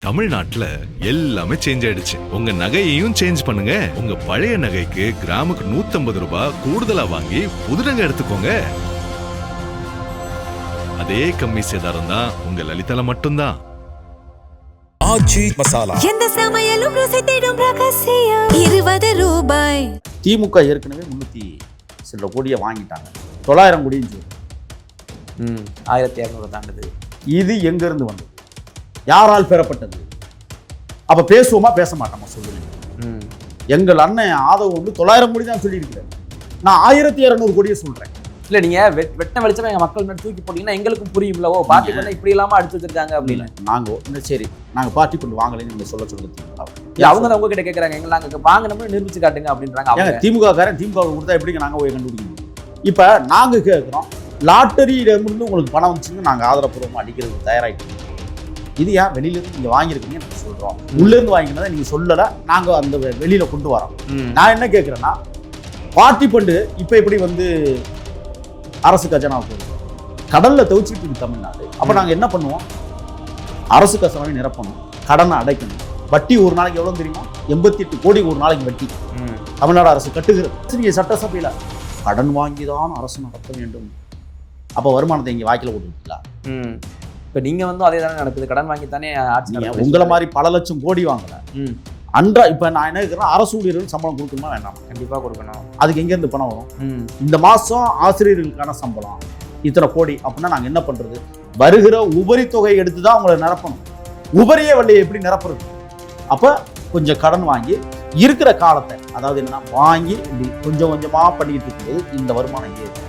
தமிழ்நாட்டுல எல்லாமே சேஞ்ச் ஆயிடுச்சு. உங்க நகையையும் சேஞ்ச் பண்ணுங்க. உங்க பழைய நகைக்கு கிராமுக்கு 150 ரூபாய் கூடுதலா வாங்கி புது நகை எடுத்துக்கோங்க. அதே கம்மி சேதாரம் தான் உங்க லலிதால மட்டும்தான். ஆச்சி மசாலா எந்த சமையலும் ருசி தேடும் ரகசியம் 20 ரூபாய். திமுக ஏற்கனவே 300 சில கோடியை வாங்கிட்டாங்க. 900 கோடின்னு சொல்லி 1200 தாண்டுது. இது எங்கிருந்து வந்தது? யாரால் பெறப்பட்டது? அப்ப பேசுவோமா பேச மாட்டோமா சொல்லுங்க. எங்கள் அண்ணன் ஆதவ் வந்து 900 கோடி தான் சொல்லியிருக்கிறேன். நான் 1200 கோடியை சொல்றேன். இல்ல நீங்க வெட்ட வெளிச்சமா எங்க மக்கள் முன்னாடி தூக்கி போட்டீங்கன்னா எங்களுக்கும் புரியும்ல. ஓ பார்ட்டி பண்ண இப்படி இல்லாம அடிச்சு வச்சிருக்காங்க அப்படின்னு. நாங்க சரி நாங்க பார்ட்டி கொண்டு வாங்கலைன்னு நீங்க சொல்ல சொல்லுங்க. அவங்க தான் உங்ககிட்ட கேட்கறாங்க, எங்க நாங்க வாங்கினோம்னு நிரூபிச்சு காட்டுங்க அப்படின்றாங்க. திமுக காரன் திமுக கொடுத்தா எப்படிங்க நாங்க போய் கண்டுபிடிக்கணும்? இப்ப நாங்க கேட்கிறோம், லாட்டரியிலிருந்து உங்களுக்கு பணம் வந்துச்சுன்னு நாங்க ஆதரப்பூர்வமா அடிக்கிறதுக்கு தயாராகிட்டோம். இது ஏன் வெளியில இருந்து நீங்க வாங்கியிருக்கீங்க நாங்க சொல்றோம். உள்ள இருந்து வாங்கினதை நீங்க சொல்லல, நாங்க அந்த வெளியில கொண்டு வரோம். நான் என்ன கேட்கிறேன்னா, பார்ட்டி பண்டு இப்ப எப்படி வந்து அரசு கஜானா போகுது, கடல்ல தவிச்சிட்டு இருக்கு தமிழ்நாடு. அப்ப நாங்க என்ன பண்ணுவோம்? அரசு கஜானாவை நிரப்பணும், கடனை அடைக்கணும். வட்டி ஒரு நாளைக்கு எவ்வளவு தெரியுமா? 88 கோடி ஒரு நாளைக்கு வட்டி தமிழ்நாடு அரசு கட்டுகிறது. சட்டசபையில கடன் வாங்கிதான் அரசு நடத்த வேண்டும். அப்ப வருமானத்தை இங்க வாய்க்கில போட்டுருக்கீங்களா? இப்ப நீங்க வந்து அதே தானே நடக்குது. கடன் வாங்கி தானே ஆட்சி. உங்களை மாதிரி பல லட்சம் கோடி வாங்கல. இப்ப நான் என்ன கேட்கிறேன், அரசு ஊழியர்கள் சம்பளம் கொடுக்கணுமா வேண்டாம்? கண்டிப்பா கொடுக்கணும். அதுக்கு எங்க இருந்து பணம் வரும்? இந்த மாசம் ஆசிரியர்களுக்கான சம்பளம் இத்தனை கோடி அப்படின்னா நாங்க என்ன பண்றது? வருகிற உபரி தொகை எடுத்துதான் உங்களை நிரப்பணும். உபரியே வழியை எப்படி நிரப்புறது? அப்ப கொஞ்சம் கடன் வாங்கி இருக்கிற காலத்தை, அதாவது என்னன்னா வாங்கி இப்படி கொஞ்சம் கொஞ்சமா பண்ணிட்டு இருக்கும்போது இந்த வருமானம் ஏறும்.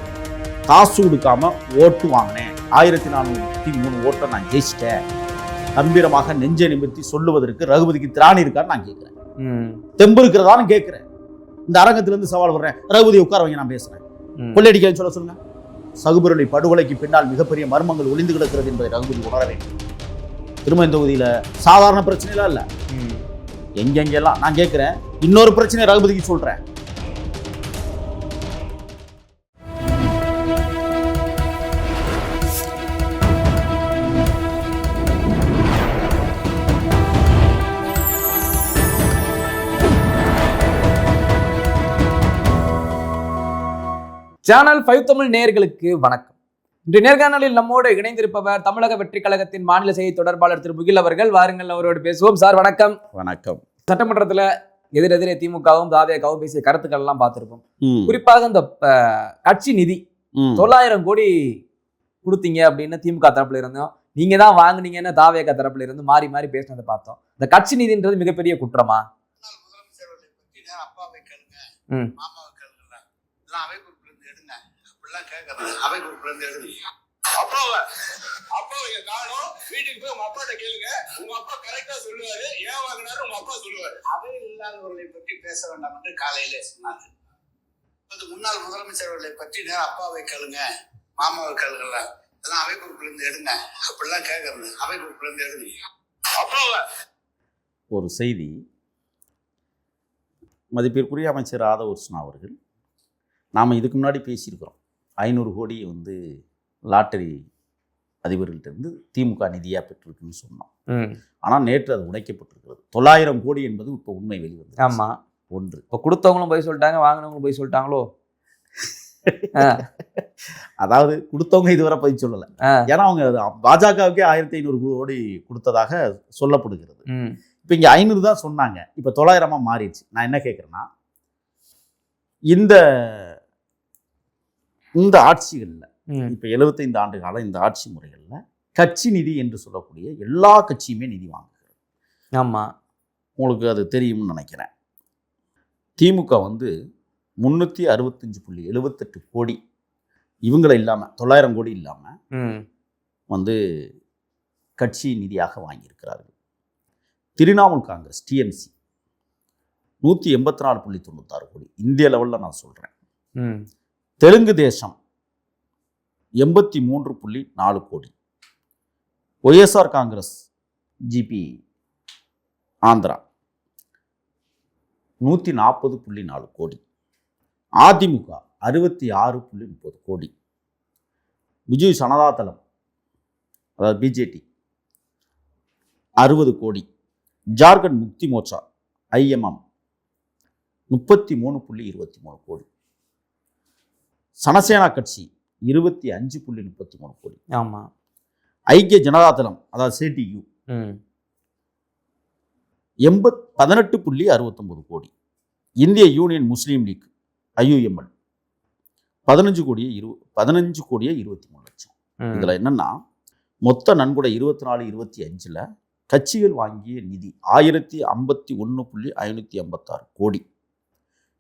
காசு கொடுக்காம ஓட்டு வாங்கினேன், 1403 ஓட்டை நான் ஜெயிச்சிட்டேன், கம்பீரமாக நெஞ்சை நிமிர்த்தி சொல்லுவதற்கு ரகுபதிக்கு திராணி இருக்கான்னு நான் கேட்கிறேன். தெம்பு இருக்கிறதான்னு கேட்கிறேன். இந்த அரங்கத்துல இருந்து சவால் வர்றேன், ரகுபதி உட்கார வைங்க, நான் பேசுறேன். கொள்ளையடிக்க சொல்லுங்க. சகுபுரளி படுகொலைக்கு பின்னால் மிகப்பெரிய மர்மங்கள் ஒளிந்து கிடக்கிறது என்பதை ரகுபதி உணர வேண்டும். திருமண தொகுதியில சாதாரண பிரச்சனைலாம் இல்ல, எங்கெங்கெல்லாம் நான் கேட்கிறேன். இன்னொரு பிரச்சனை ரகுபதிக்கு சொல்றேன். சேனல் 5 தமிழ் நேயர்களுக்கு வணக்கம். இன்று நேர்காணலில் நம்மோடு இணைந்திருப்பவர் தமிழக வெற்றி கழகத்தின் மாநில செய்தி தொடர்பாளர் திரு முகில் அவர்கள். வாருங்கள் அவரோடு பேசுவோம். சார் வணக்கம். வணக்கம். சட்டமன்றத்துல எதிரெதிரே திமுகவும் தாவேகவும் பேசிய கருத்துக்கள் எல்லாம் பார்த்திருப்போம். குறிப்பாக இந்த கட்சி நிதி 900 கோடி கொடுத்தீங்க அப்படின்னு திமுக தரப்புல இருந்தோம், நீங்க தான் வாங்குனீங்கன்னு தாவேக தரப்புல இருந்து மாறி மாறி பேசினதை பார்த்தோம். இந்த கட்சி நிதின்றது மிகப்பெரிய குற்றமா? அவை குறிப்பிலிருந்து எழுதி அப்பாவை காணும் வீட்டுக்கு போய் உங்க அப்பாட்ட கேளுங்க. உங்க அப்பா கரெக்டா சொல்லுவாரு, ஏன் வாங்கினாரு உங்க அப்பா சொல்லுவாரு. அவை இல்லாதவர்களை பற்றி பேச வேண்டாம் என்று காலையிலே சொன்னாங்க. முன்னாள் முதலமைச்சர்களை பற்றி அப்பாவை கேளுங்க, மாமாவை கேளுங்கல்ல, அதெல்லாம் அவை குறிப்பிலிருந்து எடுங்க. அப்படிலாம் கேட்கறது அவை குறிப்பிலிருந்து எழுதி அப்பாவை. ஒரு செய்தி, மதிப்பிற்குரிய அமைச்சர் ஆதவ் அர்ஜுனா அவர்கள், நாம் இதுக்கு முன்னாடி பேசியிருக்கிறோம், 500 கோடி வந்து லாட்டரி அதிபர்கள்ட்ட இருந்து திமுக நிதியாக பெற்றிருக்குன்னு சொன்னோம். ஆனால் நேற்று அது உடைக்கப்பட்டிருக்கிறது. 900 கோடி என்பது இப்போ உண்மை வெளிவந்து. ஆமாம். ஒன்று, இப்போ கொடுத்தவங்களும் போய் சொல்லிட்டாங்க, வாங்கினவங்களும் போய் சொல்லிட்டாங்களோ? அதாவது கொடுத்தவங்க இதுவரை போய் சொல்லலை. ஏன்னா அவங்க பாஜகவுக்கே 1500 கோடி கொடுத்ததாக சொல்லப்படுகிறது. இப்போ இங்கே 500 தான் சொன்னாங்க, இப்போ 900 மாறிடுச்சு. நான் என்ன கேட்குறேன்னா, இந்த ஆட்சிகளில் இப்போ 75 ஆண்டு காலம் இந்த ஆட்சி முறைகளில் கட்சி நிதி என்று சொல்லக்கூடிய எல்லா கட்சியுமே நிதி வாங்குகிறது. ஆமாம், உங்களுக்கு அது தெரியும்னு நினைக்கிறேன். திமுக வந்து 365.78 கோடி இவங்களை இல்லாமல் 900 கோடி இல்லாமல் வந்து கட்சி நிதியாக வாங்கியிருக்கிறார்கள். திரிணாமுல் காங்கிரஸ் டிஎம்சி 184.96 கோடி இந்திய லெவலில் நான் சொல்கிறேன். தெலுங்கு தேசம் 83.4 கோடி, ஒய்எஸ்ஆர் காங்கிரஸ் ஜிபி ஆந்திரா 140.4 கோடி, அதிமுக 66.30 கோடி, பிஜு ஜனதா தளம் அதாவது பிஜேடி 60 கோடி. ஜார்க்கண்ட் முக்தி மோர்ச்சா IMM 33.23 கோடி. சனசேனா கட்சி 25.33 கோடி. ஆமா. ஐக்கிய ஜனதாதளம் அதாவது CTU 18.69 கோடி. இந்திய யூனியன் முஸ்லீம் லீக் IUML 15 கோடியே 23 லட்சம். இதுல என்னன்னா மொத்த நன்கொடை 24-25ல் கட்சிகள் வாங்கிய நிதி 1051.556 கோடி.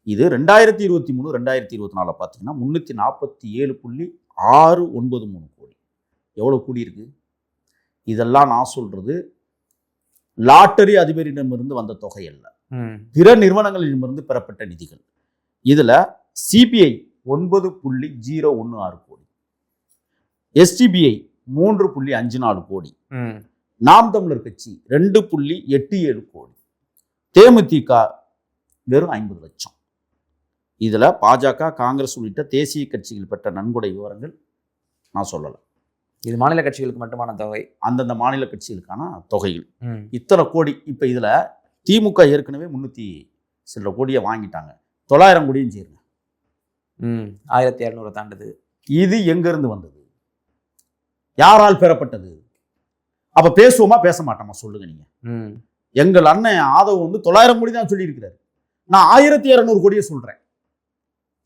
இது 2023-2024 பார்த்தீங்கன்னா 347.693 கோடி. எவ்வளோ கூடி இருக்கு? இதெல்லாம் நான் சொல்றது லாட்டரி அதிபரிடமிருந்து வந்த தொகை அல்ல, பிற நிறுவனங்களிடமிருந்து பெறப்பட்ட நிதிகள். இதுல CBI 9.016 கோடி, STBI 3.54 கோடி, நாம் தமிழர் கட்சி 2.87 கோடி, தேமுதிக வெறும் 50 லட்சம். இதுல பாஜக, காங்கிரஸ் உள்ளிட்ட தேசிய கட்சிகள் பெற்ற நன்கொடை விவரங்கள் நான் சொல்லலை. இது மாநில கட்சிகளுக்கு மட்டுமான தொகை, அந்தந்த மாநில கட்சிகளுக்கான தொகைகள் இத்தனை கோடி. இப்ப இதுல திமுக ஏற்கனவே 300 சில கோடியை வாங்கிட்டாங்க. 900 கோடியும் சேருங்க. 1200 தாண்டுது. இது எங்க இருந்து வந்தது? யாரால் பெறப்பட்டது? அப்ப பேசுவோமா பேச மாட்டோமா சொல்லுங்க நீங்க. எங்கள் அண்ணன் ஆதவ் 900 கோடி தான் சொல்லியிருக்கிறாரு. நான் 1200 கோடியை சொல்றேன்.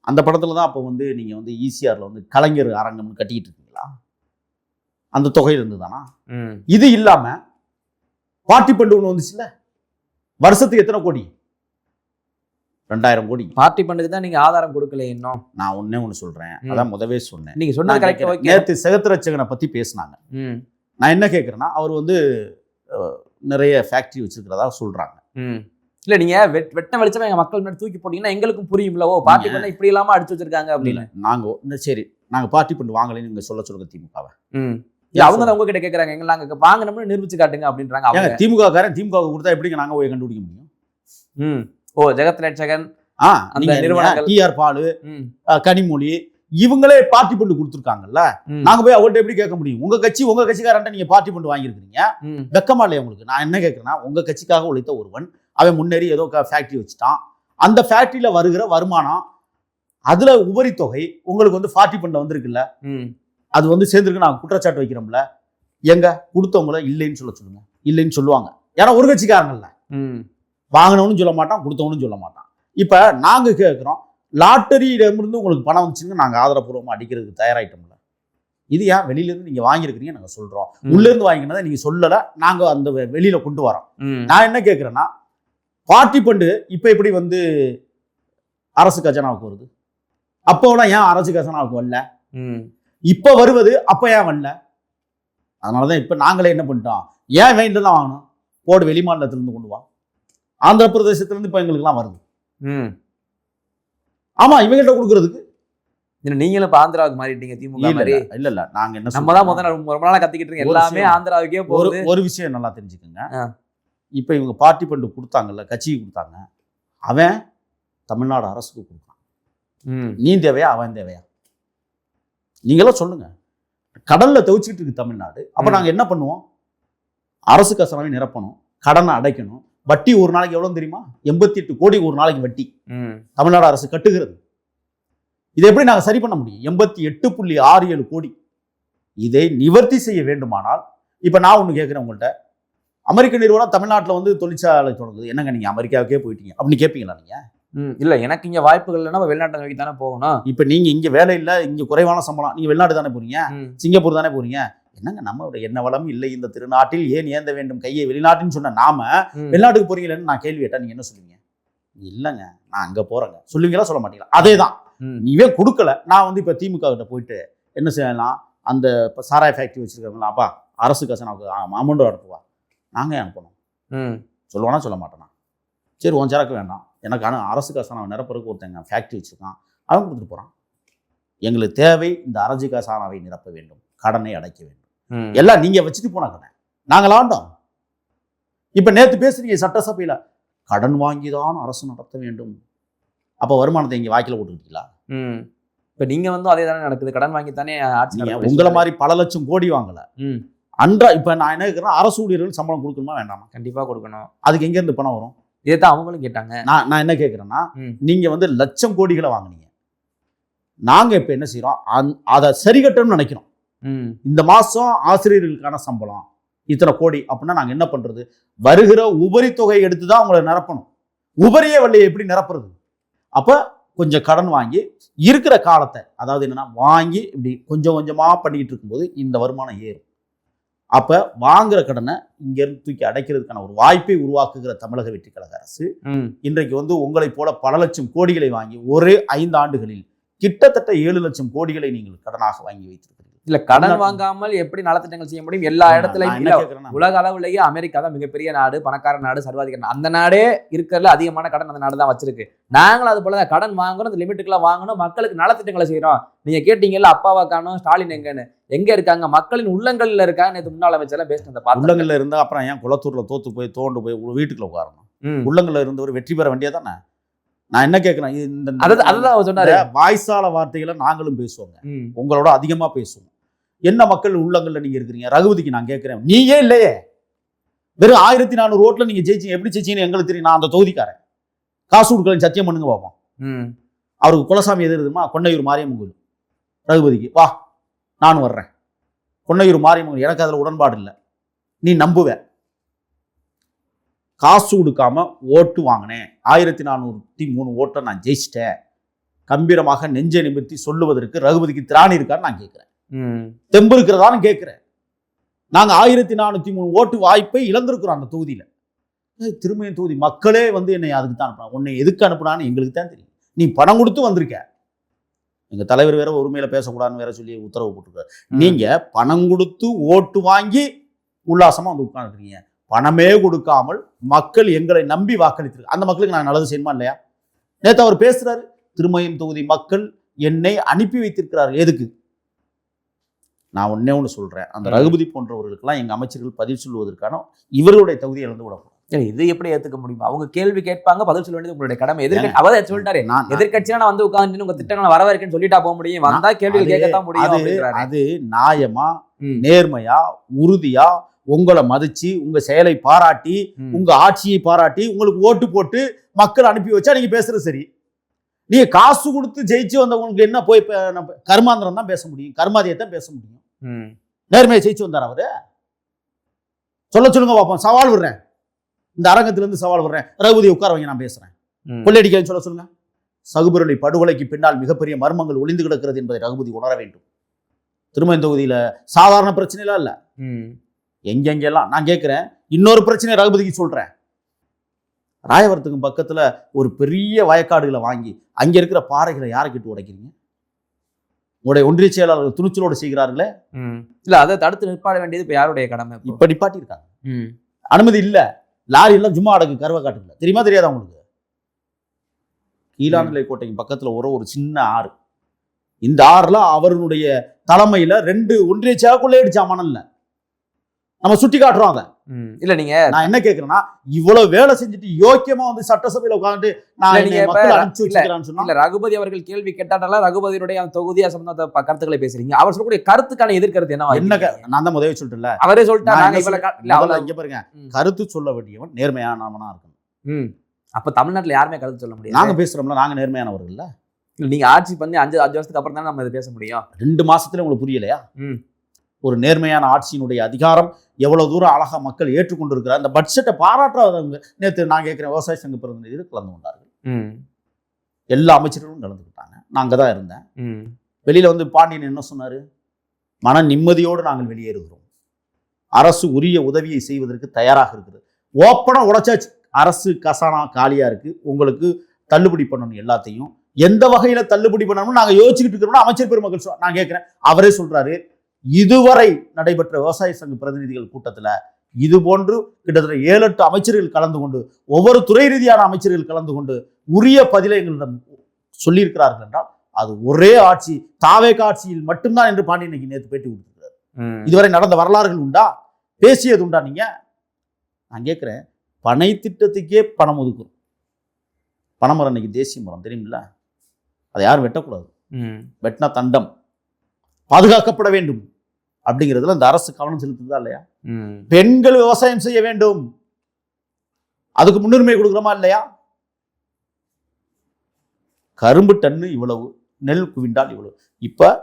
அந்த படத்துல தான் அப்போ நீங்க ECRல கலைஞர் அரங்கம்னு கட்டிக்கிட்டு இருக்கீங்களா? அந்த தொகையில் இருந்து தானா? இது இல்லாம பார்ட்டி பண்டு ஒன்று வந்துச்சுல்ல, வருஷத்துக்கு எத்தனை கோடி? 2000 கோடி. பார்ட்டி பண்டுக்கு தான் நீங்க ஆதாரம் கொடுக்கல இன்னும். நான் ஒண்ணு சொல்றேன், அதான் முதவே சொன்னேன். நீங்க சொன்னது கரெக்ட். நேத்து செகத்ரட்சகனை பத்தி பேசினாங்க. நான் என்ன கேட்கறேன்னா, அவர் நிறைய ஃபேக்டரி வச்சிருக்கிறதா சொல்றாங்க. இல்ல நீங்க வெட்ட வெளிச்சமா எங்க மக்கள் முன்னாடி தூக்கி போட்டீங்கன்னா எங்களுக்கும் புரியும்ல, ஓ பார்ட்டி பண்ண இப்படி இல்லாம அடிச்சு வச்சிருக்காங்க அப்படின்னு. நாங்க சரி நாங்க பார்ட்டி பண்ணி வாங்கலைன்னு நீங்க சொல்லுங்க திமுகவை. அவங்க தான் உங்ககிட்ட கேட்கறாங்க, எங்க நாங்க வாங்கணும்னு நிரூபிச்சு காட்டுங்க அப்படின்றாங்க. அவங்க திமுக காரன் திமுக கொடுத்தா எப்படிங்க நாங்க போய் கண்டுபிடிக்க முடியும்? ஓ ஜெகத்ரட்சகன், அந்த நிறுவனங்கள் TR பாலு, கனிமொழி இவங்களே பார்ட்டி பண்ணி கொடுத்துருக்காங்கல்ல. நாங்க போய் அவங்கள்ட்ட எப்படி கேட்க முடியும்? உங்க கட்சிக்காரன் நீங்க பார்ட்டி பண்ணி வாங்கியிருக்கீங்க, வெக்கமா இல்லையா உங்களுக்கு? நான் என்ன கேட்கறேன்னா, உங்க கட்சிக்காக உழைத்த ஒருவன் அவன் முன்னேறி ஏதோ ஃபேக்டரி வச்சுட்டான். அந்த ஃபேக்டரியில வருகிற வருமானம், அதுல உபரி தொகை உங்களுக்கு பார்ட்டி பண்ண வந்திருக்குல்ல, அது சேர்ந்துருக்கு. நாங்கள் குற்றச்சாட்டு வைக்கிறோம்ல, எங்க கொடுத்தவங்கள இல்லைன்னு சொல்லுங்க. இல்லைன்னு சொல்லுவாங்க. ஏன்னா ஒரு கட்சிக்காரங்கல்ல, வாங்கினவனும் சொல்ல மாட்டான், கொடுத்தவனும் சொல்ல மாட்டான். இப்ப நாங்க கேட்கிறோம், லாட்டரியிடமிருந்து உங்களுக்கு பணம் வந்துச்சுன்னு நாங்க ஆதரப்பூர்வமா அடிக்கிறதுக்கு தயாராயிட்டோம்ல. இது ஏன் வெளியில இருந்து நீங்க வாங்கியிருக்கிறீங்க நாங்க சொல்றோம். உள்ள இருந்து வாங்கினதை நீங்க சொல்லல, நாங்க அந்த வெளியில கொண்டு வரோம். நான் என்ன கேட்கிறேன்னா, பார்ட்டி பண்டு இப்ப எப்படி அரசு கஜனாவுக்கு வருது? அப்போலாம் ஏன் அரசு கஜனாவுக்கு வரல? இப்ப வருவது அப்ப ஏன் வரல? அதனாலதான் இப்ப நாங்களே என்ன பண்ணிட்டோம், ஏன் வெயின்ல தான் வாங்கணும், போடு வெளி மாநிலத்துல இருந்து கொண்டு வா. ஆந்திர பிரதேசத்துல இருந்து இப்ப எங்களுக்கு எல்லாம் வருது. ஆமா, இவங்கிட்ட கொடுக்கறதுக்கு. நீங்களும் இப்ப ஆந்திராவுக்கு மாறிட்டீங்க திமுக மாதிரி. இல்ல நாங்க என்ன, நம்ம தான் ரொம்ப நாளா கத்திக்கிட்டு இருக்கோம், எல்லாமே ஆந்திராவுக்கே போகுது. ஒரு விஷயம் நல்லா தெரிஞ்சுக்கோங்க. இப்ப இவங்க பார்ட்டி பண்டு கொடுத்தாங்கல்ல, கட்சிக்கு கொடுத்தாங்க, அவன் தமிழ்நாடு அரசுக்கு கொடுத்தான். நீ தேவையா அவன் தேவையா? நீங்களும் சொல்லுங்க. கடல்ல தவிச்சிட்டு இருக்கு தமிழ்நாடு. அப்ப நாங்க என்ன பண்ணுவோம்? அரசு கசனாவை நிரப்பணும், கடனை அடைக்கணும். வட்டி ஒரு நாளைக்கு எவ்வளவு தெரியுமா? 88 கோடி ஒரு நாளைக்கு வட்டி தமிழ்நாடு அரசு கட்டுகிறது. இதை எப்படி நாங்க சரி பண்ண முடியும்? 88.67 கோடி. இதை நிவர்த்தி செய்ய வேண்டுமானால், இப்ப நான் ஒண்ணு கேட்கிறேன் உங்கள்கிட்ட, அமெரிக்க நிறுவனம் தமிழ்நாட்டில் தொழிற்சாலை தொடங்குது, என்னங்க நீங்க அமெரிக்காவுக்கே போயிட்டீங்க அப்படின்னு கேட்பீங்களா நீங்க? இல்ல எனக்கு இங்க வாய்ப்புகள் இல்லைன்னா வெளிநாட்டை நோக்கி தானே போகணும். இப்ப நீங்க இங்க வேலை இல்ல, இங்க குறைவான சம்பளம், நீங்க வெளிநாடு தானே போறீங்க, சிங்கப்பூர் தானே போறீங்க. என்னங்க நம்மளோட என்ன வளம் இல்லை இந்த திருநாட்டில், ஏன் ஏந்த வேண்டும் கையை வெளிநாட்டுன்னு சொன்ன நாம வெளிநாட்டுக்கு போறீங்களேன்னு நான் கேள்வி கேட்டா நீங்க என்ன சொல்லுவீங்க? இல்லங்க நான் அங்க போறேங்க சொல்லுவீங்களா, சொல்ல மாட்டீங்களா? அதேதான், நீவே கொடுக்கல. நான் இப்ப திமுக கிட்ட போயிட்டு என்ன செய்யலாம், அந்த சாராய ஃபேக்டரி வச்சிருக்காங்களா, அப்பா அரசு கசனாவுக்கு அமௌண்ட் அனுப்புவா, நாங்க அனுப்பணும் சொல்லுவானா சொல்ல மாட்டேனா? சரி உன் சரக்கு வேண்டாம், எனக்கு அரசு கசானாவை நிரப்புறதுக்கு ஒருத்தங்க ஃபேக்டரி வச்சிருக்கான், அவன் கொடுத்துட்டு போறான். எங்களுக்கு தேவை இந்த அரசு கசானாவை நிரப்ப வேண்டும், கடனை அடைக்க வேண்டும். எல்லாம் நீங்க வச்சுட்டு போன கடன் நாங்கள் ஆண்டோம். இப்ப நேத்து பேசுறீங்க சட்டசபையில, கடன் வாங்கிதான் அரசு நடத்த வேண்டும். அப்ப வருமானத்தை இங்க வாய்க்கில போட்டுக்கிட்டீங்களா? இப்ப நீங்க அதே தானே நடக்குது, கடன் வாங்கி தானே ஆட்சி. உங்களை மாதிரி பல லட்சம் கோடி வாங்கல, இப்போ நான் என்ன கேட்குறேன், அரசு ஊழியர்கள் சம்பளம் கொடுக்கணுமா வேண்டாமா? கண்டிப்பா கொடுக்கணும். அதுக்கு எங்கேருந்து பணம் வரும்? இதைத்தான் அவங்களும் கேட்டாங்க. நான் என்ன கேட்குறேன்னா, நீங்கள் வந்து லட்சம் கோடிகளை வாங்குனீங்க, நாங்கள் இப்போ என்ன செய்கிறோம், அதை சரி கட்டணும்னு நினைக்கிறோம். இந்த மாதம் ஆசிரியர்களுக்கான சம்பளம் இத்தனை கோடி அப்படின்னா நாங்கள் என்ன பண்ணுறது? வருகிற உபரி தொகை எடுத்து தான் உங்களை நிரப்பணும். உபரியே வழியை எப்படி நிரப்புறது? அப்போ கொஞ்சம் கடன் வாங்கி இருக்கிற காலத்தை, அதாவது என்னன்னா வாங்கி இப்படி கொஞ்சம் கொஞ்சமாக பண்ணிக்கிட்டு இருக்கும்போது இந்த வருமானம் ஏறும். அப்போ வாங்குற கடனை இங்கேருந்து தூக்கி அடைக்கிறதுக்கான ஒரு வாய்ப்பை உருவாக்குகிற தமிழக வெற்றி கழக அரசு இன்றைக்கு வந்து உங்களை போல பல லட்சம் கோடிகளை வாங்கி ஒரே 5 ஆண்டுகளில் கிட்டத்தட்ட 7 லட்சம் கோடிகளை நீங்கள் கடனாக வாங்கி வைத்திருக்கிறீர்கள். இல்ல, கடன் வாங்காமல் எப்படி நலத்திட்டங்கள் செய்ய முடியும்? எல்லா இடத்துலயும் உலக அளவுலயே அமெரிக்கா தான் மிகப்பெரிய நாடு, பணக்கார நாடு, சர்வாதிகார நாடு. அந்த நாடே இருக்கிறதுல அதிகமான கடன் அந்த நாடு தான் வச்சிருக்கு. நாங்களும் அது போல கடன் வாங்கணும், அந்த லிமிட்டுக்குலாம் வாங்கணும், மக்களுக்கு நலத்திட்டங்களை செய்யறோம். நீங்க கேட்டீங்கல்ல, அப்பாவா காணும், ஸ்டாலின் எங்க இருக்காங்க? மக்களின் உள்ளங்கள்ல இருக்காங்க. நேற்று முன்னாள் அமைச்சர் பேசினத உள்ளங்கள்ல இருந்தா அப்புறம் ஏன் குளத்தூர்ல தோண்டு போய் வீட்டுக்குள்ள உட்காரணும்? உள்ளங்கள்ல இருந்தவர் வெற்றி பெற வேண்டியதானே? நான் என்ன கேட்கிறேன், அதுதான் சொன்னாரு, வாய்ஸால வார்த்தைகளை நாங்களும் பேசுவோங்க, உங்களோட அதிகமா பேசுவோம். என்ன மக்கள் உள்ளங்கள்ல நீங்க இருக்கிறீங்க? ரகுபதிக்கு நான் கேட்கிறேன், நீயே இல்லையே, வெறும் 1400 ஓட்டுல நீங்க ஜெயிச்சீங்க. எப்படி ஜெயிச்சீங்கன்னு எங்களுக்கு தெரியும். நான் அந்த தொகுதிக்காரன். காசு கொடுக்கல, சத்தியம் பண்ணுங்க பார்ப்போம். அவருக்கு குலசாமி எது இருக்குமா? கொன்னையூர் மாரியம்மன் கோயில். ரகுபதிக்கு வா, நானும் வர்றேன். கொன்னையூர் மாரியம்மன், எனக்கு அதுல உடன்பாடு இல்லை, நீ நம்புவேன். காசு கொடுக்காம ஓட்டு வாங்கினேன், 1403 ஓட்டை நான் ஜெயிச்சிட்டேன், கம்பீரமாக நெஞ்சை நிமிர்த்தி சொல்லுவதற்கு ரகுபதிக்கு திராணி இருக்கான்னு நான் கேட்கிறேன். தெம்பு இருக்கிறதான்னு கேட்கிறேன். நாங்க 1403 ஓட்டு வாய்ப்பை இழந்திருக்கிறோம் அந்த தொகுதியில. திருமையும் தொகுதி மக்களே வந்து என்னை அதுக்கு தான் அனுப்புறாங்க. உன்னை எதுக்கு அனுப்புனான்னு எங்களுக்கு தான் தெரியும். நீ பணம் கொடுத்து வந்திருக்க. எங்க தலைவர் வேற ஒருமையில பேசக்கூடாதுன்னு வேற சொல்லி உத்தரவு போட்டுருக்காரு. நீங்க பணம் கொடுத்து ஓட்டு வாங்கி உல்லாசமா வந்து உட்காந்துருக்கீங்க. பணமே கொடுக்காமல் மக்கள் எங்களை நம்பி வாக்களித்திருக்கு. அந்த மக்களுக்கு நான் நல்லது செய்யணுமா இல்லையா? நேற்று அவர் பேசுறாரு, திருமயம் தொகுதி மக்கள் என்னை அனுப்பி வைத்திருக்கிறார்கள். எதுக்கு? நான் ஒன்னே ஒன்று சொல்றேன், அந்த ரகுபதி போன்றவர்களுக்கெல்லாம் எங்க அமைச்சர்கள் பதில் சொல்வதற்கான இவர்களுடைய தகுதியை இழந்து விடக்கூடாது. இது எப்படி ஏத்துக்க முடியும்? அவங்க கேள்வி கேட்பாங்க, பதில் சொல்ல வேண்டியது உங்களுடைய கடமை. அவர் சொல்லிட்டாரு, எதிர்கட்சியா நான் வந்து உட்கார்ந்து உங்க திட்டங்களை வரவேற்கன்னு சொல்லிட்டா போக முடியும், வந்தா கேள்விகள் கேட்கத்தான் முடியும். அது நியாயமா, நேர்மையா, உறுதியா, உங்களை மதிச்சு, உங்க செயலை பாராட்டி, உங்க ஆட்சியை பாராட்டி, உங்களுக்கு ஓட்டு போட்டு மக்கள் அனுப்பி வச்சா நீங்க பேசுறது சரி. நீங்க காசு கொடுத்து ஜெயிச்சு வந்தவங்களுக்கு என்ன போய் கர்மாந்திரம் தான் பேச முடியும், கர்மாதியத்தான் பேச முடியும். நேர்மையை ஜெயிச்சு வந்தார் அவரு. சொல்லுங்க பார்ப்போம். சவால் விடுறேன், இந்த அரங்கத்திலிருந்து சவால் விடுறேன். ரகுபதி உட்கார வைங்க, நான் பேசுறேன். கொள்ளையடிக்க சொல்லுங்க. சகுபுரளி படுகொலைக்கு பின்னால் மிகப்பெரிய மர்மங்கள் ஒளிந்து கிடக்கிறது என்பதை ரகுபதி உணர வேண்டும். திருமயம் தொகுதியில சாதாரண பிரச்சனைலாம் இல்ல, எங்கெங்கெல்லாம் நான் கேட்கிறேன். இன்னொரு பிரச்சனை ரகுபதிக்கு சொல்றேன். ராயவரத்துக்கு பக்கத்துல ஒரு பெரிய வயக்காடுகளை வாங்கி அங்க இருக்கிற பாறைகளை யாரை உடைக்கிறீங்க? உங்களுடைய ஒன்றிய செயலாளர்கள் துணிச்சலோடு செய்கிறார்களே. இல்ல, அதை தடுத்து நிற்பாட வேண்டியது இப்ப யாருடைய கடமை? இப்ப நிப்பாட்டி இருக்காங்க, அனுமதி இல்ல. லாரி எல்லாம் சும்மா அடக்கு கருவ காட்டுல. தெரியுமா தெரியாதா உங்களுக்கு? கீழாநிலை கோட்டைக்கு பக்கத்துல ஒரு சின்ன ஆறு. இந்த ஆறுல அவருடைய தலைமையில 2 ஒன்றிய செயலாளர்களே அடிச்சாமல்ல, நம்ம சுட்டி காட்டுறோம். அதை இல்ல, நீங்க நான் என்ன கேட்கிறேன்னா, இவ்வளவு வேலை செஞ்சுட்டு யோக்கியமா வந்து சட்டசபையில உட்கார்ந்து ரகுபதி அவர்கள் கேள்வி கேட்டால ரகுபதியுடைய தொகுதியா சம்பந்த கருத்துக்களை பேசுறீங்க. அவர் சொல்லக்கூடிய கருத்துக்கான எதிர்கருத்து என்ன? நான் தான் முதவே சொல்லிட்டேன்ல, அவரே சொல்லிட்டாங்க. இங்க பாருங்க, கருத்து சொல்ல வேண்டியவன் நேர்மையானவனா இருக்கணும். அப்ப தமிழ்நாட்டுல யாருமே கருத்து சொல்ல முடியாது. நாங்க பேசுறோம்ல, நாங்க நேர்மையானவர்கள் இல்ல. நீங்க ஆட்சி பண்ணி 5 வருஷத்துக்கு அப்புறம் தான் நம்ம இதை பேச முடியும். 2 மாசத்துல உங்களுக்கு புரியலையா? ஒரு நேர்மையான ஆட்சியினுடைய அதிகாரம் எவ்வளவு தூரம் அழகா மக்கள் ஏற்றுக்கொண்டிருக்கிறார். அந்த பட்ஜெட்டை பாராட்டுறவங்க நேற்று நான் கேட்கிறேன், விவசாய சங்க பிரதிநிதிகள் கலந்து கொண்டார்கள். எல்லா அமைச்சர்களும் கலந்துக்கிட்டாங்க. நான் அங்கதான் இருந்தேன். வெளியில வந்து பாண்டியன் என்ன சொன்னாரு? மன நிம்மதியோடு நாங்கள் வெளியேறுகிறோம், அரசு உரிய உதவியை செய்வதற்கு தயாராக இருக்குது. ஓப்பனா உடைச்சாச்சு, அரசு கசானா காலியா இருக்கு, உங்களுக்கு தள்ளுபடி பண்ணணும். எல்லாத்தையும் எந்த வகையில தள்ளுபடி பண்ணணும்னு நாங்க யோசிச்சுக்கிட்டு இருக்கிறோம். அமைச்சர் பெருமக்கள் நான் கேட்கிறேன், அவரே சொல்றாரு, இதுவரை நடைபெற்ற விவசாய சங்க பிரதிநிதிகள் கூட்டத்தில் இது போன்று கிட்டத்தட்ட 7-8 அமைச்சர்கள் கலந்து கொண்டு, ஒவ்வொரு துறை ரீதியான அமைச்சர்கள் கலந்து கொண்டு உரிய பதிலை எங்களிடம் சொல்லியிருக்கிறார்கள் என்றால் அது ஒரே ஆட்சி, தாவேக ஆட்சியில் மட்டும்தான் என்று பாண்டியன் நேற்று பேட்டி கொடுத்திருக்கிறார். இதுவரை நடந்த வரலாறுகள் உண்டா? பேசியது உண்டா? நீங்க நான் கேட்கிறேன், பனை திட்டத்துக்கே பணம் ஒதுக்குறோம். பனைமரம் இன்னைக்கு தேசிய மரம் தெரியுமில்ல, அதை யாரும் வெட்டக்கூடாது. வெட்டினா தண்டம், பாதுகாக்கப்பட வேண்டும். அப்படிங்கிறதுல இந்த அரசு கவனம் செலுத்துதா இல்லையா? பெண்கள் விவசாயம் செய்ய வேண்டும், அதுக்கு முன்னுரிமை கொடுக்குறோமா இல்லையா? கரும்பு டன்னு இவ்வளவு, நெல் குவிண்டால் இவ்வளவு. இப்ப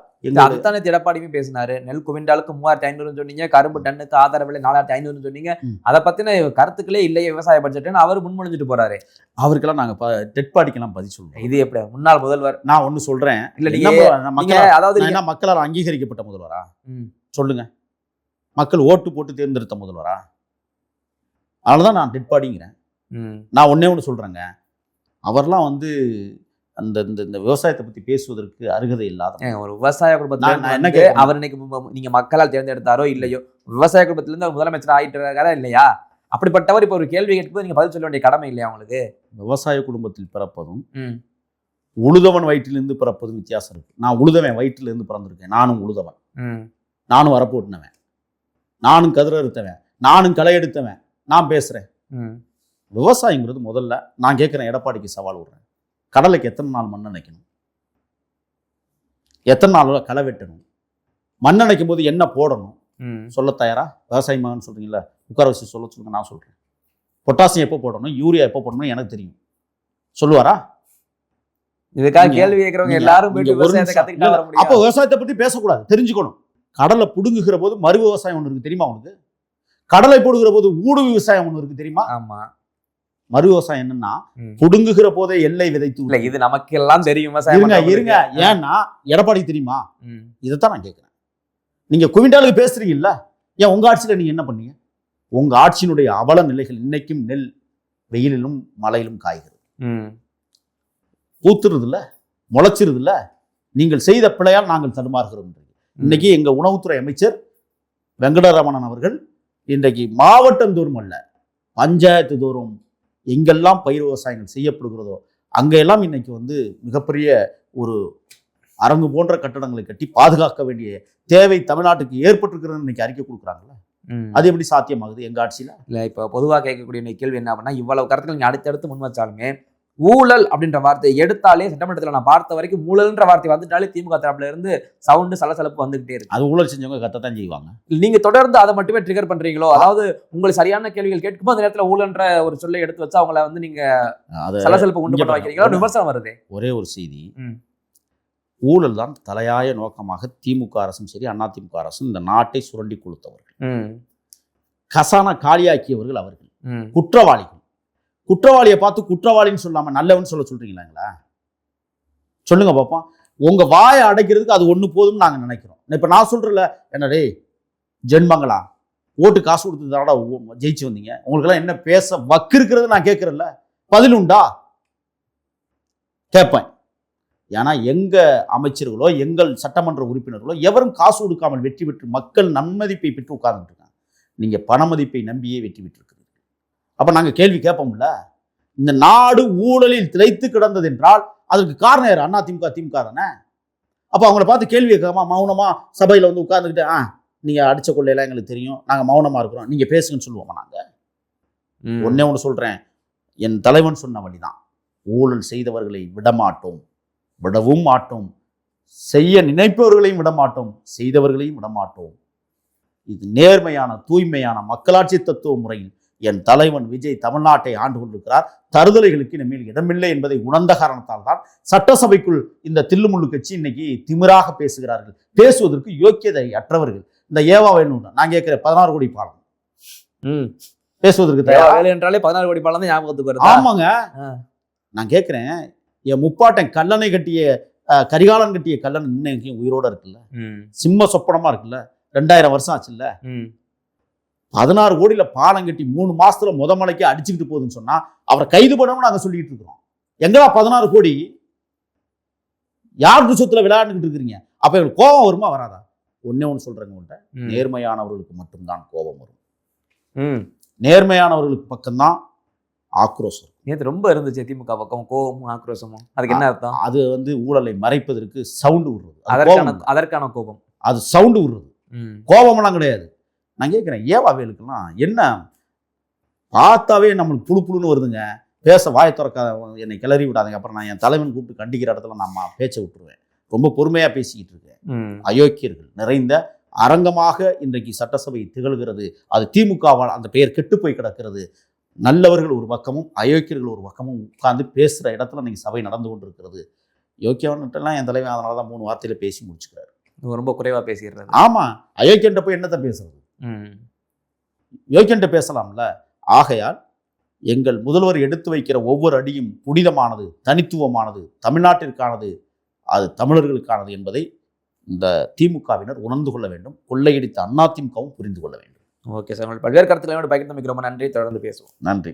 அதுதானே எடப்பாடியுமே பேசினாரு. நெல் குவிண்டாலுக்கு 3500 சொன்னீங்க, கரும்பு டன்னுக்கு ஆதார விலை 4500 சொன்னீங்க. அதை பத்தின கருத்துக்களே இல்லையே விவசாய பட்ஜெட்னு அவர் முன்மொழிஞ்சிட்டு போறாரு. அவருக்கெல்லாம் நாங்க டெட் பாடிக்கெல்லாம் பதில் சொல்றோம். இது எப்படி முன்னாள் முதல்வர்? நான் ஒண்ணு சொல்றேன், இல்ல நீங்க அதாவது என்ன மக்களால் அங்கீகரிக்கப்பட்ட முதல்வரா சொல்லுங்க? மக்கள் ஓட்டு போட்டு தேர்ந்தெடுத்த முதல்வரா? அதனாலதான் நான் டெட் பாடிங்கிறேன். நான் ஒண்ணு சொல்றேங்க, அவர்லாம் வந்து அந்த இந்த விவசாயத்தை பத்தி பேசுவதற்கு அருகதை இல்லாத ஒரு விவசாய குடும்பத்துல அவர் இன்னைக்கு நீங்க மக்களால் தேர்ந்தெடுத்தாரோ இல்லையோ, விவசாய குடும்பத்துல இருந்து அவர் முதலமைச்சர் ஆயிட்டு இருக்காரா இல்லையா? அப்படிப்பட்டவர் இப்ப ஒரு கேள்வி கேட்கும்போது நீங்க பதில் சொல்ல வேண்டிய கடமை இல்லையா உங்களுக்கு? விவசாய குடும்பத்தில் பிறப்பதும் உழுதவன் வயிற்றிலிருந்து பிறப்பதும் வித்தியாசம் இருக்கு. நான் உழுதவன் வயிற்றிலிருந்து பிறந்திருக்கேன். நானும் உழுதவன், நானும் வரப்பு ஓட்டினவன், நானும் கதிர அறுத்தவன், நானும் களை எடுத்தவன். நான் பேசுறேன். விவசாயங்கிறது முதல்ல நான் கேட்கிறேன், எடப்பாடிக்கு சவால் விடுறேன், கடலைக்கு எத்தனை நாள் மண் அணைக்கணும், எத்தனை நாள் களை வெட்டணும், மண் அணைக்கும் போது என்ன போடணும் சொல்ல தயாரா? விவசாய மகன் சொல்றீங்களா, உட்கார வச்சு சொல்ல சொல்லுங்க. நான் சொல்றேன், பொட்டாசியம் எப்போ போடணும், யூரியா எப்போ போடணும் எனக்கு தெரியும். சொல்லுவாரா? இதுக்காக கேள்வி கேட்கறவங்க எல்லாரும் அப்போ விவசாயத்தை பத்தி பேசக்கூடாது, தெரிஞ்சுக்கணும். கடலை புடுங்குகிற போது மறு விவசாயம் ஒன்று இருக்கு தெரியுமா உங்களுக்கு? கடலை போடுகிற போது ஊடு விவசாயம் ஒன்று இருக்கு தெரியுமா? ஆமா. மறு விவசாயம் என்னன்னா புடுங்குகிற போதே எல்லை விதைத்து. இல்ல இது நமக்கு எல்லாம் தெரியும். இருங்க, ஏன்னா எடப்பாடி தெரியுமா? இதைத்தான் நான் கேட்கிறேன். நீங்க குவிண்டாலுக்கு பேசுறீங்கல்ல, ஏன் உங்க ஆட்சியில நீங்க என்ன பண்ணீங்க? உங்க ஆட்சியினுடைய அவல நிலைகள் இன்னைக்கும் நெல் வெயிலிலும் மழையிலும் காய்கிறது, பூத்துறது இல்ல, முளைச்சிருது இல்ல. நீங்கள் செய்த பிழையால் நாங்கள் தடுமாறுகிறோம். இன்னைக்கு எங்க உணவுத்துறை அமைச்சர் வெங்கடரமணன் அவர்கள் இன்றைக்கு மாவட்டம் தோறும் அல்ல, பஞ்சாயத்து தோறும் எங்கெல்லாம் பயிர் விவசாயங்கள் செய்யப்படுகிறதோ அங்கெல்லாம் இன்னைக்கு வந்து மிகப்பெரிய ஒரு அரங்கு போன்ற கட்டடங்களை கட்டி பாதுகாக்க வேண்டிய தேவை தமிழ்நாட்டுக்கு ஏற்பட்டிருக்கிறது இன்னைக்கு அறிக்கை கொடுக்குறாங்கல்ல. அது எப்படி சாத்தியமாகுது எங்க ஆட்சியில? இல்ல இப்ப பொதுவாக கேட்கக்கூடிய கேள்வி என்ன அப்படின்னா, இவ்வளவு கருத்துக்கள் நீங்க அடுத்தடுத்து முன் வச்சாலுமே ஊழல் அப்படின்ற வார்த்தையை எடுத்தாலே சட்டமன்றத்தில் நான் பார்த்த வரைக்கும் ஊழல்ன்ற வார்த்தை வந்துட்டாலே திமுக தரப்புல இருந்து சவுண்டு சலசலப்பு வந்துகிட்டே இருக்கு. அது ஊழல் செஞ்சவங்க கத்தத்தான் செய்வாங்க. நீங்க தொடர்ந்து அதை மட்டுமே ட்ரிகர் பண்றீங்களோ? அதாவது உங்களுக்கு சரியான கேள்விகள் கேட்கும்போது அந்த நேரத்தில் ஊழல்ன்ற ஒரு சொல்லை எடுத்து வச்சு அவங்கள வந்து நீங்க சலசலப்பு கொண்டு பண்ண வைக்கிறீங்களோ? விமர்சனம் வருது. ஒரே ஒரு செய்தி, ஊழல் தான் தலையாய நோக்கமாக திமுக அரசும் சரி அதிமுக அரசும் இந்த நாட்டை சுரண்டி கொடுத்தவர்கள், கசானா காலியாக்கியவர்கள் அவர்கள், குற்றவாளிகள். குற்றவாளியை பார்த்து குற்றவாளின்னு சொல்லாம நல்லவன் சொல்றீங்களா? சொல்லுங்க பாப்போம். உங்க வாயை அடைக்கிறதுக்கு அது ஒண்ணு போதும் நாங்க நினைக்கிறோம். இப்ப நான் சொல்றேன்ல, என்னடே ஜென்மங்களா ஓட்டு காசு கொடுத்ததாடா ஜெயிச்சு வந்தீங்க, உங்களுக்கு எல்லாம் என்ன பேச வக்கு இருக்கிறது நான் கேட்கறேன்ல, பதில் உண்டா கேட்பேன். ஏன்னா எங்க அமைச்சர்களோ எங்கள் சட்டமன்ற உறுப்பினர்களோ எவரும் காசு கொடுக்காமல் வெற்றி பெற்று மக்கள் நன்மதிப்பை பெற்று உட்கார்ந்துட்டு இருக்காங்க. நீங்க பண மதிப்பை நம்பியே வெற்றி பெற்றிருக்கிறீர்கள். அப்ப நாங்க கேள்வி கேட்போம்ல, இந்த நாடு ஊழலில் திளைத்து கிடந்தது என்றால் அதற்கு காரணம் யாரு? அதிமுக திமுக தானே. அப்ப அவங்கள பார்த்து கேள்வி கேட்காம மௌனமா சபையில வந்து உட்கார்ந்துக்கிட்டு நீங்க அடிச்ச கொள்ளையெல்லாம் எங்களுக்கு தெரியும், நாங்க மௌனமா இருக்கிறோம், நீங்க பேசுங்கன்னு சொல்லுவோமா? நாங்க ஒன்னே ஒன்று சொல்றேன், என் தலைவன் சொன்ன வழிதான், ஊழல் செய்தவர்களை விடமாட்டோம், விடவும் மாட்டோம், செய்ய நினைப்பவர்களையும் விடமாட்டோம், செய்தவர்களையும் விடமாட்டோம். இது நேர்மையான தூய்மையான மக்களாட்சி தத்துவ முறையில் என் தலைவன் விஜய் தமிழ்நாட்டை ஆண்டு கொண்டிருக்கிறார். தருதலைகளுக்கு இனிமேல் இடமில்லை என்பதை உணர்ந்த காரணத்தால் தான் சட்டசபைக்குள் இந்த தில்லுமுள்ளு கட்சி இன்னைக்கு திமிராக பேசுகிறார்கள். பேசுவதற்கு யோக்கியதை அற்றவர்கள். இந்த ஏவா வேணும் நான் கேட்கிற 16 கோடி பாலம் பேசுவதற்கு என்றாலே 16 கோடி பாலம் தான் ஞாபகத்துக்கு வருது. ஆமாங்க, நான் கேட்கிறேன், என் முப்பாட்டன் கல்லணை கட்டிய கரிகாலன் கட்டிய கல்லணை இன்னைக்கு உயிரோட இருக்குல்ல, சிம்ம சொப்பனமா இருக்குல்ல, 2000 வருஷம் ஆச்சுல்ல. 16 கோடியில பாலம் கட்டி 3 மாசத்துல மலைக்கு அடிச்சுக்கிட்டு போகுதுன்னு சொன்னா அவரை கைது பண்ணணும்னு நாங்க சொல்லிட்டு இருக்கிறோம். எங்கடா 16 கோடி? யாருக்கு சொத்துல விளையாண்டுக்கிட்டு இருக்கிறீங்க? அப்ப எங்களுக்கு கோபம் வருமா வராதா? ஒன்னே ஒன்று சொல்றேங்க, உங்கள்கிட்ட நேர்மையானவர்களுக்கு மட்டும்தான் கோபம் வரும். நேர்மையானவர்களுக்கு பக்கம்தான் ஆக்ரோஷம். நேற்று ரொம்ப இருந்துச்சு திமுக பக்கம் கோபமும் ஆக்ரோஷமும். அதுக்கு என்ன அர்த்தம்? அது வந்து ஊழலை மறைப்பதற்கு சவுண்டு விடுறது, அதற்கான கோபம். அது சவுண்டு விடுறது, கோபமெல்லாம் கிடையாது. நான் கேட்கிறேன், ஏவாவேலுக்கெல்லாம் என்ன பார்த்தாவே நம்மளுக்கு புழு புழுன்னு வருதுங்க. பேச வாயை திறக்காத, என்னை கிளறி விடாதீங்க. அப்புறம் நான் என் தலைவன் கூப்பிட்டு கண்டிக்கிற இடத்துல நம்ம பேச்சை விட்டுருவேன். ரொம்ப பொறுமையா பேசிக்கிட்டு இருக்கேன். அயோக்கியர்கள் நிறைந்த அரங்கமாக இன்றைக்கு சட்டசபை திகழ்கிறது. அது திமுகவால் அந்த பெயர் கெட்டு போய் கிடக்கிறது. நல்லவர்கள் ஒரு பக்கமும் அயோக்கியர்கள் ஒரு பக்கமும் உட்கார்ந்து பேசுகிற இடத்துல இன்னைக்கு சபை நடந்து கொண்டிருக்கிறது. யோக்கியவன்ட்டெல்லாம் என் தலைவன் அதனால தான் 3 வார்த்தையில பேசி முடிச்சுக்கிறாரு. ரொம்ப குறைவா பேசிடுறது. ஆமா, அயோக்கியன்ட்ட போய் என்னத்தை பேசுறது? யோக்கியன்ட்ட பேசலாம்ல. ஆகையால் எங்கள் முதல்வர் எடுத்து வைக்கிற ஒவ்வொரு அடியும் புனிதமானது, தனித்துவமானது, தமிழ்நாட்டிற்கானது, அது தமிழர்களுக்கானது என்பதை இந்த திமுகவினர் உணர்ந்து கொள்ள வேண்டும். கொள்ளையடித்த அதிமுகவும் புரிந்து கொள்ள வேண்டும். ஓகே சார், பல்வேறு கருத்துக்களோடு பகிர்ந்து ரொம்ப நன்றி. தொடர்ந்து பேசுவோம். நன்றி.